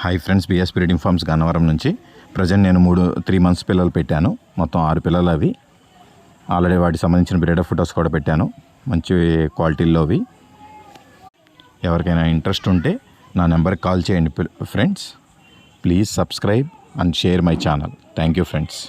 Hi friends, BS breeding farms Gannavaram నుంచి. Present నేను 3 months పిల్లలు పెట్టాను. మొత్తం 6 పిల్లలు. అవి ఆల్రెడీ వాటికి సంబంధించిన బ్రీడర్ ఫొటోస్ కూడా పెట్టాను, మంచి క్వాలిటీలోవి. ఎవరికైనా ఇంట్రెస్ట్ ఉంటే నా నెంబర్కి కాల్ చేయండి friends. Please subscribe and share my channel. Thank you friends.